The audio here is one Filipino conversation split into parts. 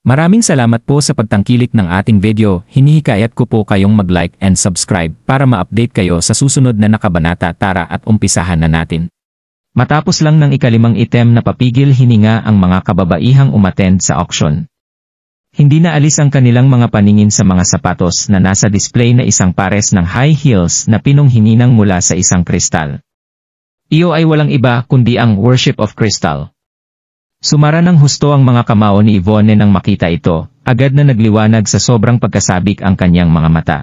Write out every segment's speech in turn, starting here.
Maraming salamat po sa pagtangkilik ng ating video. Hinihikayat ko po kayong mag-like and subscribe para ma-update kayo sa susunod na nakabanata. Tara at umpisahan na natin. Matapos lang ng ikalimang item na papigil hininga ang mga kababaihang umattend sa auction. Hindi na alis ang kanilang mga paningin sa mga sapatos na nasa display na isang pares ng high heels na pinunghininang mula sa isang kristal. Iyo ay walang iba kundi ang Worship of Crystal. Sumara ng husto ang mga kamao ni Yvonne nang makita ito, agad na nagliwanag sa sobrang pagkasabik ang kanyang mga mata.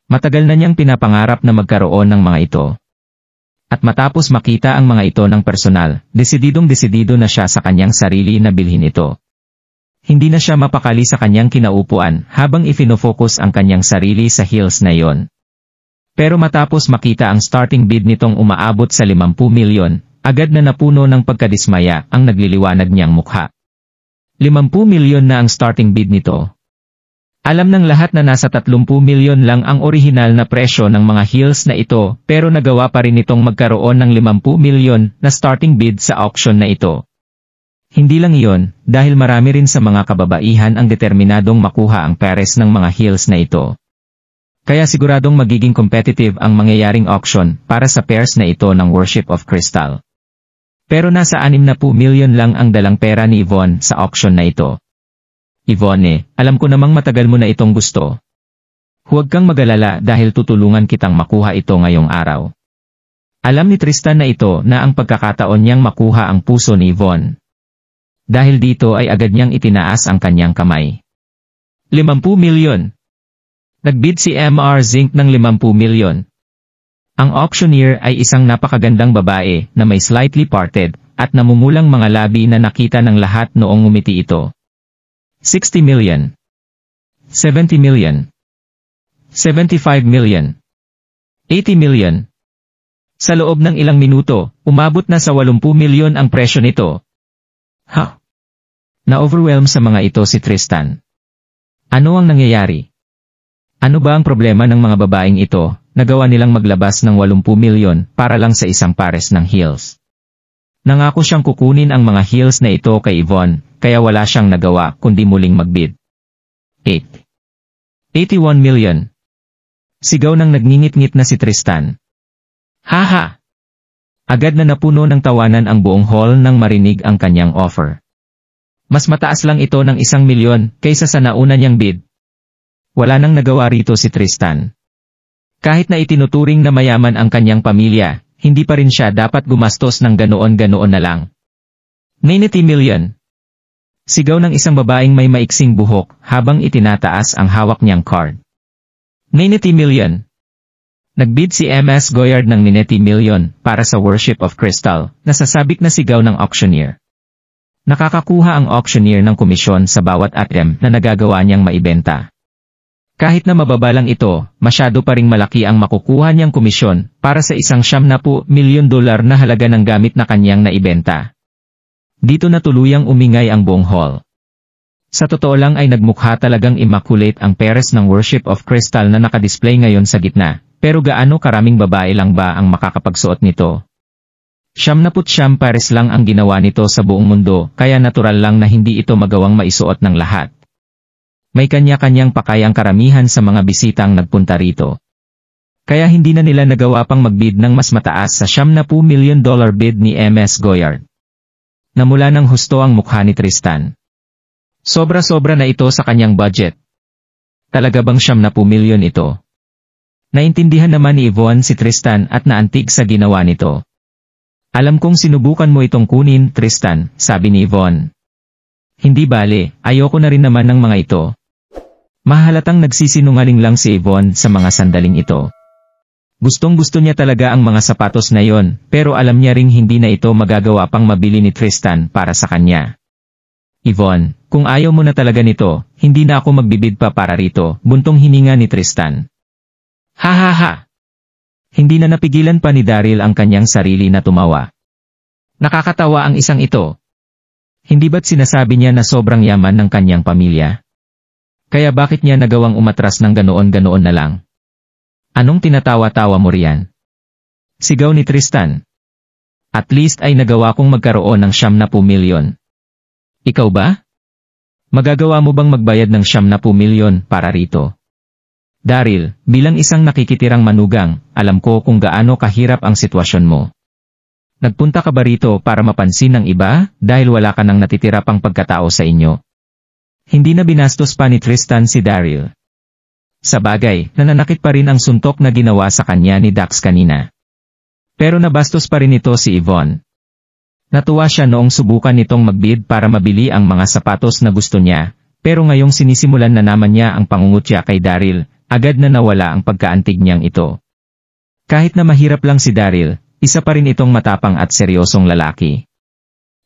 Matagal na niyang pinapangarap na magkaroon ng mga ito. At matapos makita ang mga ito ng personal, desididong-desidido na siya sa kanyang sarili na bilhin ito. Hindi na siya mapakali sa kanyang kinaupuan habang ifinofocus ang kanyang sarili sa heels na iyon. Pero matapos makita ang starting bid nitong umaabot sa 50 milyon, agad na napuno ng pagkadismaya ang nagliliwanag niyang mukha. 50 milyon na ang starting bid nito. Alam ng lahat na nasa 30 milyon lang ang orihinal na presyo ng mga heels na ito, pero nagawa pa rin itong magkaroon ng 50 milyon na starting bid sa auction na ito. Hindi lang iyon, dahil marami rin sa mga kababaihan ang determinadong makuha ang pares ng mga heels na ito. Kaya siguradong magiging competitive ang mangyayaring auction para sa pairs na ito ng Worship of Crystal. Pero nasa 60 milyon lang ang dalang pera ni Yvonne sa auction na ito. Yvonne, alam ko namang matagal mo na itong gusto. Huwag kang mag-alala dahil tutulungan kitang makuha ito ngayong araw. Alam ni Tristan na ito na ang pagkakataon niyang makuha ang puso ni Yvonne. Dahil dito ay agad niyang itinaas ang kanyang kamay. 50 milyon. Nagbid si MR Zinc ng 50 milyon. Ang auctioneer ay isang napakagandang babae na may slightly parted at namumulang mga labi na nakita ng lahat noong ngumiti ito. 60 million. 70 million. 75 million. 80 million. Sa loob ng ilang minuto, umabot na sa 80 milyon ang presyo nito. Ha? Na-overwhelm sa mga ito si Tristan. Ano ang nangyayari? Ano ba ang problema ng mga babaeng ito? Nagawa nilang maglabas ng 80 milyon para lang sa isang pares ng heels. Nangako siyang kukunin ang mga heels na ito kay Yvonne, kaya wala siyang nagawa kundi muling magbid. 81 million. Sigaw ng nagngingit-ngit na si Tristan. Haha! Agad na napuno ng tawanan ang buong hall nang marinig ang kanyang offer. Mas mataas lang ito ng 1 milyon kaysa sa nauna niyang bid. Wala nang nagawa rito si Tristan. Kahit na itinuturing na mayaman ang kanyang pamilya, hindi pa rin siya dapat gumastos ng ganoon-ganoon na lang. 90 million. Sigaw ng isang babaeng may maiksing buhok habang itinataas ang hawak niyang card. 90 million. Nagbid si MS Goyard ng 90 million para sa Worship of Crystal, nasasabik na sigaw ng auctioneer. Nakakakuha ang auctioneer ng komisyon sa bawat item na nagagawa niyang maibenta. Kahit na mababa lang ito, masyado pa ring malaki ang makukuha niyang komisyon para sa isang $70 milyon na halaga ng gamit na kanyang naibenta. Dito na tuluyang umingay ang buong hall. Sa totoo lang ay nagmukha talagang immaculate ang pares ng Worship of Crystal na nakadisplay ngayon sa gitna, pero gaano karaming babae lang ba ang makakapagsuot nito? 79 pares lang ang ginawa nito sa buong mundo, kaya natural lang na hindi ito magawang maisuot ng lahat. May kanya-kanyang pakay ang karamihan sa mga bisitang nagpunta rito. Kaya hindi na nila nagawa pang magbid ng mas mataas sa $70 milyon bid ni MS Goyard. Namula ng husto ang mukha ni Tristan. Sobra-sobra na ito sa kanyang budget. Talaga bang $70 milyon ito? Naintindihan naman ni Yvonne si Tristan at naantig sa ginawa nito. Alam kong sinubukan mo itong kunin, Tristan, sabi ni Yvonne. Hindi bale, ayoko na rin naman ng mga ito. Mahalatang nagsisinungaling lang si Yvonne sa mga sandaling ito. Gustong-gusto niya talaga ang mga sapatos na yon, pero alam niya ring hindi na ito magagawa pang mabili ni Tristan para sa kanya. Yvonne, kung ayaw mo na talaga nito, hindi na ako magbibid pa para rito, buntong hininga ni Tristan. Ha ha ha! Hindi na napigilan pa ni Daryl ang kanyang sarili na tumawa. Nakakatawa ang isang ito. Hindi ba't sinasabi niya na sobrang yaman ng kanyang pamilya? Kaya bakit niya nagawang umatras ng ganoon-ganoon na lang? Anong tinatawa-tawa mo riyan? Sigaw ni Tristan. At least ay nagawa kong magkaroon ng $70 milyon. Ikaw ba? Magagawa mo bang magbayad ng 70 milyon para rito? Daryl, bilang isang nakikitirang manugang, alam ko kung gaano kahirap ang sitwasyon mo. Nagpunta ka ba rito para mapansin ng iba dahil wala ka nang natitira pang pagkatao sa inyo? Hindi na binastos pa ni Tristan si Daryl. Sa bagay, nananakit pa rin ang suntok na ginawa sa kanya ni Dax kanina. Pero nabastos pa rin ito si Yvonne. Natuwa siya noong subukan nitong magbid para mabili ang mga sapatos na gusto niya, pero ngayong sinisimulan na naman niya ang pangungutya kay Daryl, agad na nawala ang pagkaantig niyang ito. Kahit na mahirap lang si Daryl, isa pa rin itong matapang at seryosong lalaki.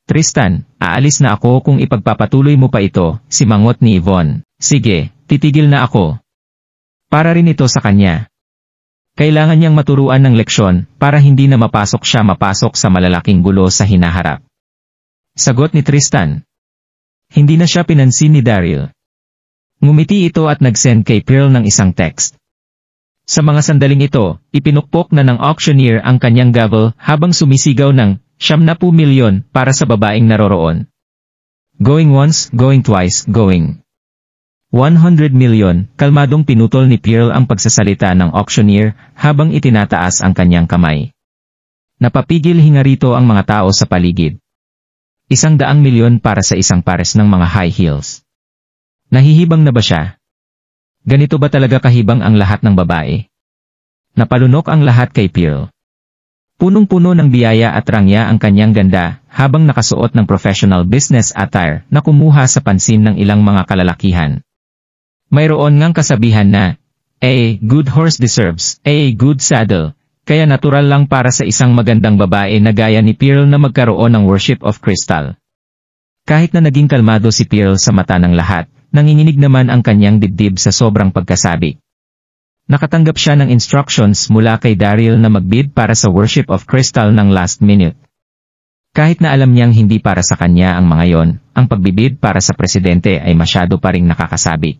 Tristan, aalis na ako kung ipagpapatuloy mo pa ito, simangot ni Yvonne. Sige, titigil na ako. Para rin ito sa kanya. Kailangan niyang maturuan ng leksyon para hindi na mapasok sa malalaking gulo sa hinaharap. Sagot ni Tristan. Hindi na siya pinansin ni Daryl. Ngumiti ito at nag-send kay Pearl ng isang text. Sa mga sandaling ito, ipinukpok na ng auctioneer ang kanyang gavel habang sumisigaw ng 70 milyon para sa babaeng naroroon. Going once, going twice, going. 100 milyon, kalmadong pinutol ni Pearl ang pagsasalita ng auctioneer habang itinataas ang kanyang kamay. Napapigil hinga rito ang mga tao sa paligid. 100 milyon para sa isang pares ng mga high heels. Nahihibang na ba siya? Ganito ba talaga kahibang ang lahat ng babae? Napalunok ang lahat kay Pearl. Punong-puno ng biyaya at rangya ang kanyang ganda habang nakasuot ng professional business attire na kumuha sa pansin ng ilang mga kalalakihan. Mayroon ngang kasabihan na, a good horse deserves a good saddle, kaya natural lang para sa isang magandang babae na gaya ni Pearl na magkaroon ng worship of crystal. Kahit na naging kalmado si Pearl sa mata ng lahat, nanginginig naman ang kanyang dibdib sa sobrang pagkasabik. Nakatanggap siya ng instructions mula kay Daryl na magbid para sa worship of crystal ng last minute. Kahit na alam niyang hindi para sa kanya ang mga yon, ang pagbibid para sa presidente ay masyado pa ring nakakasabik.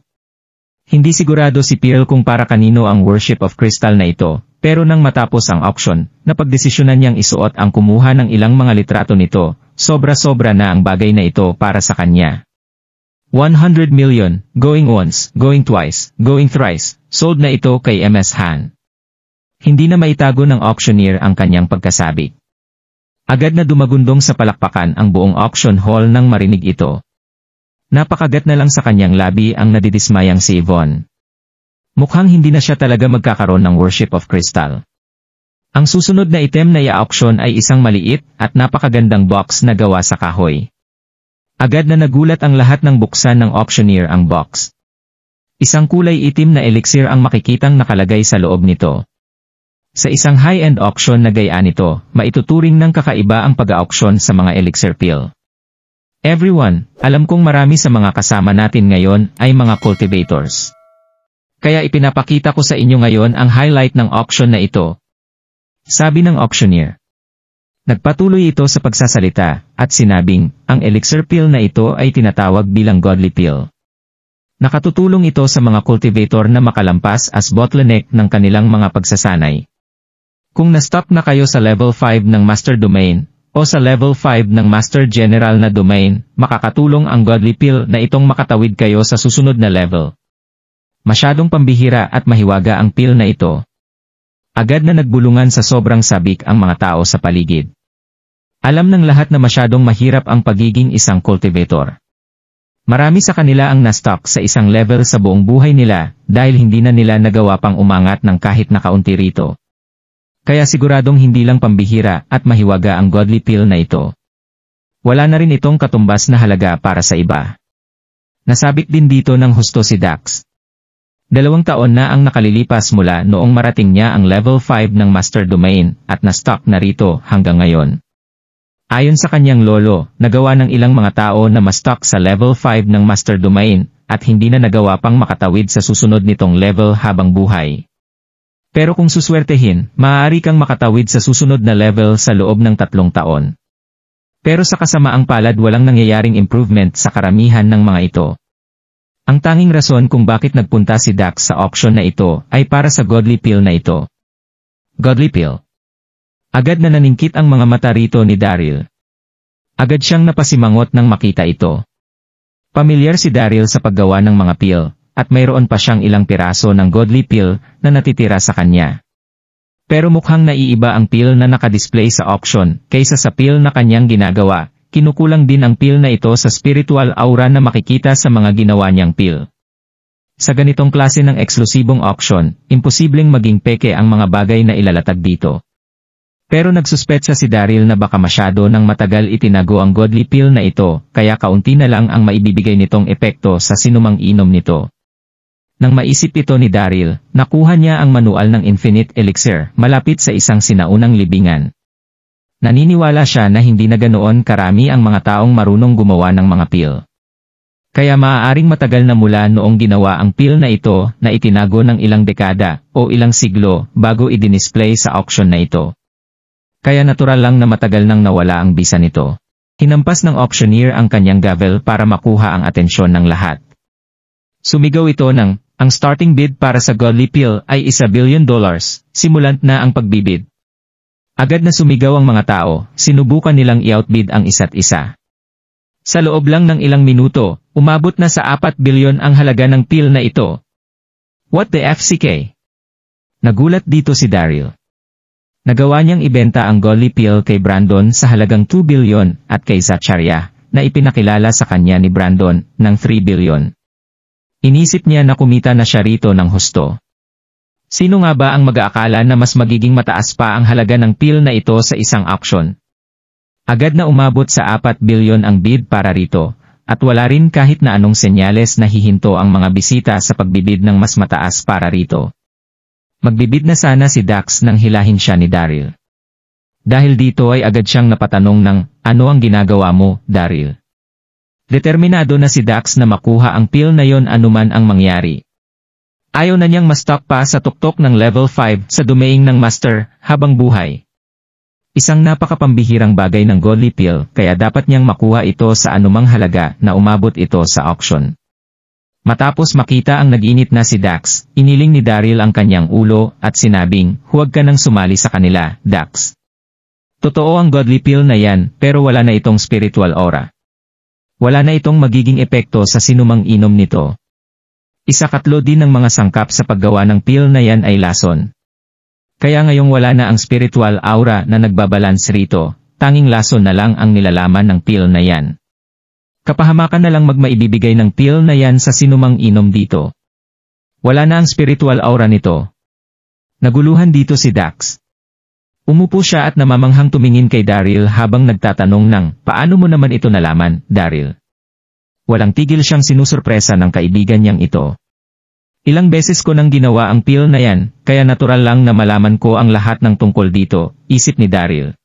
Hindi sigurado si Pearl kung para kanino ang worship of crystal na ito, pero nang matapos ang auction, napagdesisyonan niyang isuot ang kumuha ng ilang mga litrato nito, sobra-sobra na ang bagay na ito para sa kanya. 100 million, going once, going twice, going thrice, sold na ito kay MS Han. Hindi na maitago ng auctioneer ang kanyang pagkasabik. Agad na dumagundong sa palakpakan ang buong auction hall nang marinig ito. Napakagat na lang sa kanyang labi ang nadidismayang si Yvonne. Mukhang hindi na siya talaga magkakaroon ng worship of crystal. Ang susunod na item na i-auction ay isang maliit at napakagandang box na gawa sa kahoy. Agad na nagulat ang lahat ng buksan ng auctioneer ang box. Isang kulay itim na elixir ang makikitang nakalagay sa loob nito. Sa isang high-end auction na gayaan nito, maituturing ng kakaiba ang pag-auction sa mga elixir pill. Everyone, alam kong marami sa mga kasama natin ngayon ay mga cultivators. Kaya ipinapakita ko sa inyo ngayon ang highlight ng auction na ito. Sabi ng auctioneer. Nagpatuloy ito sa pagsasalita, at sinabing, ang elixir pill na ito ay tinatawag bilang godly pill. Nakatutulong ito sa mga cultivator na makalampas as bottleneck ng kanilang mga pagsasanay. Kung na-stuck na kayo sa level 5 ng master domain, o sa level 5 ng master general na domain, makakatulong ang godly pill na itong makatawid kayo sa susunod na level. Masyadong pambihira at mahiwaga ang pill na ito. Agad na nagbulungan sa sobrang sabik ang mga tao sa paligid. Alam ng lahat na masyadong mahirap ang pagiging isang cultivator. Marami sa kanila ang na-stuck sa isang level sa buong buhay nila dahil hindi na nila nagawa pang umangat ng kahit na kaunti rito. Kaya siguradong hindi lang pambihira at mahiwaga ang godly pill na ito. Wala na rin itong katumbas na halaga para sa iba. Nasabik din dito ng husto si Dax. 2 taon na ang nakalilipas mula noong marating niya ang level 5 ng master domain at na-stuck na rito hanggang ngayon. Ayon sa kanyang lolo, nagawa ng ilang mga tao na ma-stuck sa level 5 ng master domain at hindi na nagawa pang makatawid sa susunod nitong level habang buhay. Pero kung suswertehin, maaari kang makatawid sa susunod na level sa loob ng 3 taon. Pero sa kasamaang palad walang nangyayaring improvement sa karamihan ng mga ito. Ang tanging rason kung bakit nagpunta si Dax sa auction na ito ay para sa godly pill na ito. Godly pill. Agad na naningkit ang mga mata rito ni Daryl. Agad siyang napasimangot nang makita ito. Pamilyar si Daryl sa paggawa ng mga pill, at mayroon pa siyang ilang piraso ng godly pill na natitira sa kanya. Pero mukhang naiiba ang pill na nakadisplay sa auction kaysa sa pill na kanyang ginagawa. Kinukulang din ang pill na ito sa spiritual aura na makikita sa mga ginawa niyang pill. Sa ganitong klase ng eksklusibong auction, imposibleng maging peke ang mga bagay na ilalatag dito. Pero nagsuspetsa si Daryl na baka masyado nang matagal itinago ang godly pill na ito, kaya kaunti na lang ang maibibigay nitong epekto sa sinumang inom nito. Nang maisip ito ni Daryl, nakuha niya ang manual ng Infinite Elixir malapit sa isang sinaunang libingan. Naniniwala siya na hindi na ganoon karami ang mga taong marunong gumawa ng mga pill. Kaya maaaring matagal na mula noong ginawa ang pill na ito na itinago ng ilang dekada o ilang siglo bago i-display sa auction na ito. Kaya natural lang na matagal nang nawala ang bisa nito. Hinampas ng auctioneer ang kanyang gavel para makuha ang atensyon ng lahat. Sumigaw ito ng, ang starting bid para sa godly pill ay $1 billion, simulant na ang pagbibid. Agad na sumigaw ang mga tao, sinubukan nilang i-outbid ang isa't isa. Sa loob lang ng ilang minuto, umabot na sa 4 bilyon ang halaga ng pill na ito. What the FCK? Nagulat dito si Daryl. Nagawa niyang ibenta ang godly pill kay Brandon sa halagang 2 bilyon at kay Zacharya, na ipinakilala sa kanya ni Brandon, ng 3 bilyon. Inisip niya na kumita na siya rito ng husto. Sino nga ba ang mag-aakala na mas magiging mataas pa ang halaga ng pill na ito sa isang auction? Agad na umabot sa 4 bilyon ang bid para rito, at wala rin kahit na anong senyales na hihinto ang mga bisita sa pagbibid ng mas mataas para rito. Magbibid na sana si Dax nang hilahin siya ni Daryl. Dahil dito ay agad siyang napatanong ng, ano ang ginagawa mo, Daryl? Determinado na si Dax na makuha ang pill na yon anuman ang mangyari. Ayaw na niyang ma-stock pa sa tuktok ng level 5 sa domain ng master, habang buhay. Isang napakapambihirang bagay ng godly pill kaya dapat niyang makuha ito sa anumang halaga na umabot ito sa auction. Matapos makita ang nag-init na si Dax, iniling ni Daryl ang kanyang ulo at sinabing, huwag ka nang sumali sa kanila, Dax. Totoo ang godly pill na yan pero wala na itong spiritual aura. Wala na itong magiging epekto sa sinumang inom nito. Isakatlo din ng mga sangkap sa paggawa ng pill na yan ay lason. Kaya ngayong wala na ang spiritual aura na nagbabalance rito, tanging lason na lang ang nilalaman ng pill na yan. Kapahamakan na lang magmaibibigay ng pill na yan sa sinumang inom dito. Wala na ang spiritual aura nito. Naguluhan dito si Dax. Umupo siya at namamanghang tumingin kay Daryl habang nagtatanong ng, paano mo naman ito nalaman, Daryl? Walang tigil siyang sinusurpresa ng kaibigan niyang ito. Ilang beses ko nang ginawa ang pill na yan, kaya natural lang na malaman ko ang lahat ng tungkol dito, isip ni Daryl.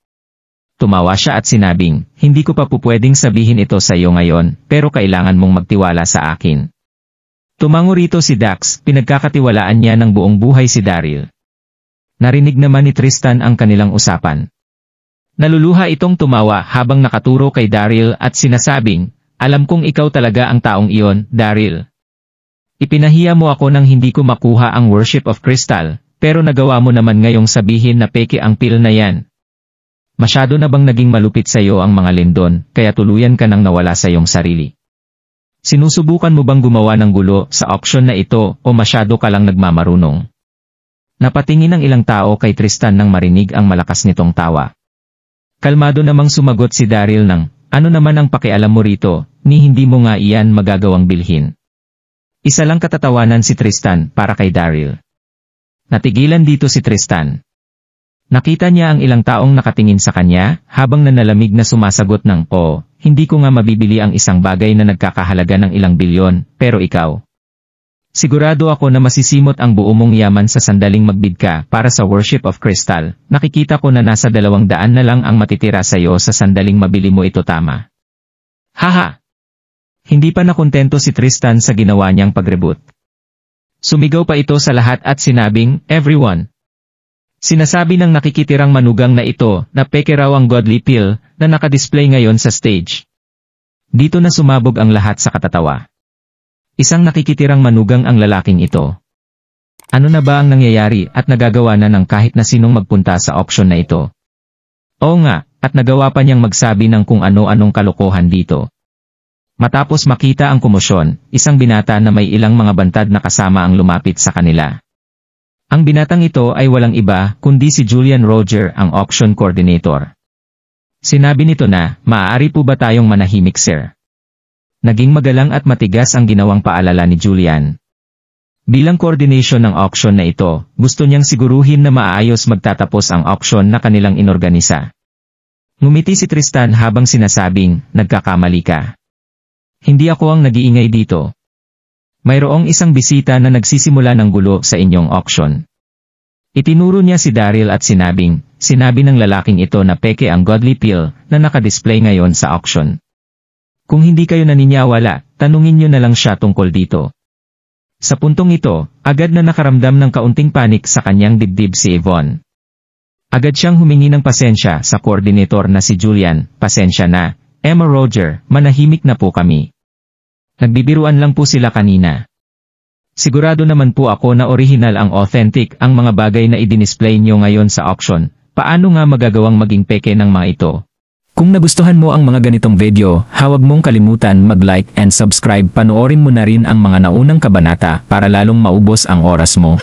Tumawa siya at sinabing, hindi ko pa pupwedeng sabihin ito sa iyo ngayon, pero kailangan mong magtiwala sa akin. Tumango rito si Dax, pinagkakatiwalaan niya ng buong buhay si Daryl. Narinig naman ni Tristan ang kanilang usapan. Naluluha itong tumawa habang nakaturo kay Daryl at sinasabing, alam kong ikaw talaga ang taong iyon, Daryl. Ipinahiya mo ako nang hindi ko makuha ang Worship of Crystal, pero nagawa mo naman ngayong sabihin na peke ang pill na yan. Masyado na bang naging malupit sa iyo ang mga lindon, kaya tuluyan ka nang nawala sa iyong sarili? Sinusubukan mo bang gumawa ng gulo sa auction na ito o masyado ka lang nagmamarunong? Napatingin ang ilang tao kay Tristan nang marinig ang malakas nitong tawa. Kalmado namang sumagot si Daryl ng, ano naman ang pakialam mo rito, ni hindi mo nga iyan magagawang bilhin. Isa lang katatawanan si Tristan para kay Daryl. Natigilan dito si Tristan. Nakita niya ang ilang taong nakatingin sa kanya, habang nanalamig na sumasagot ng, oh, hindi ko nga mabibili ang isang bagay na nagkakahalaga ng ilang bilyon, pero ikaw. Sigurado ako na masisimot ang buo mong yaman sa sandaling magbid ka para sa Worship of Crystal, nakikita ko na nasa 200 na lang ang matitira sa iyo sa sandaling mabili mo ito tama. Haha! Hindi pa nakontento si Tristan sa ginawa niyang pagrebut. Sumigaw pa ito sa lahat at sinabing, everyone. Sinasabi ng nakikitirang manugang na ito na peke raw ang godly pill na nakadisplay ngayon sa stage. Dito na sumabog ang lahat sa katatawa. Isang nakikitirang manugang ang lalaking ito. Ano na ba ang nangyayari at nagagawa na ng kahit na sinong magpunta sa auction na ito? Oo nga, at nagawa pa niyang magsabi ng kung ano-anong kalokohan dito. Matapos makita ang komosyon, isang binata na may ilang mga bantad na kasama ang lumapit sa kanila. Ang binatang ito ay walang iba kundi si Julian Roger, ang auction coordinator. Sinabi nito na, "Maaari po ba tayong manahimik, sir?" Naging magalang at matigas ang ginawang paalala ni Julian. Bilang coordination ng auction na ito, gusto niyang siguruhin na maayos magtatapos ang auction na kanilang inorganisa. Ngumiti si Tristan habang sinasabing, "Nagkakamali ka. Hindi ako ang nag-iingay dito. Mayroong isang bisita na nagsisimula ng gulo sa inyong auction." Itinuro niya si Daryl at sinabi ng lalaking ito na peke ang Godly Pill na nakadisplay ngayon sa auction. Kung hindi kayo naniniwala, tanungin niyo na lang siya tungkol dito. Sa puntong ito, agad na nakaramdam ng kaunting panik sa kanyang dibdib si Yvonne. Agad siyang humingi ng pasensya sa coordinator na si Julian. "Pasensya na, Emma Roger, manahimik na po kami. Nagbibiruan lang po sila kanina. Sigurado naman po ako na original ang authentic ang mga bagay na i-display niyo ngayon sa auction. Paano nga magagawang maging peke ng mga ito?" Kung nagustuhan mo ang mga ganitong video, huwag mong kalimutan mag-like and subscribe. Panoorin mo na rin ang mga naunang kabanata para lalong maubos ang oras mo.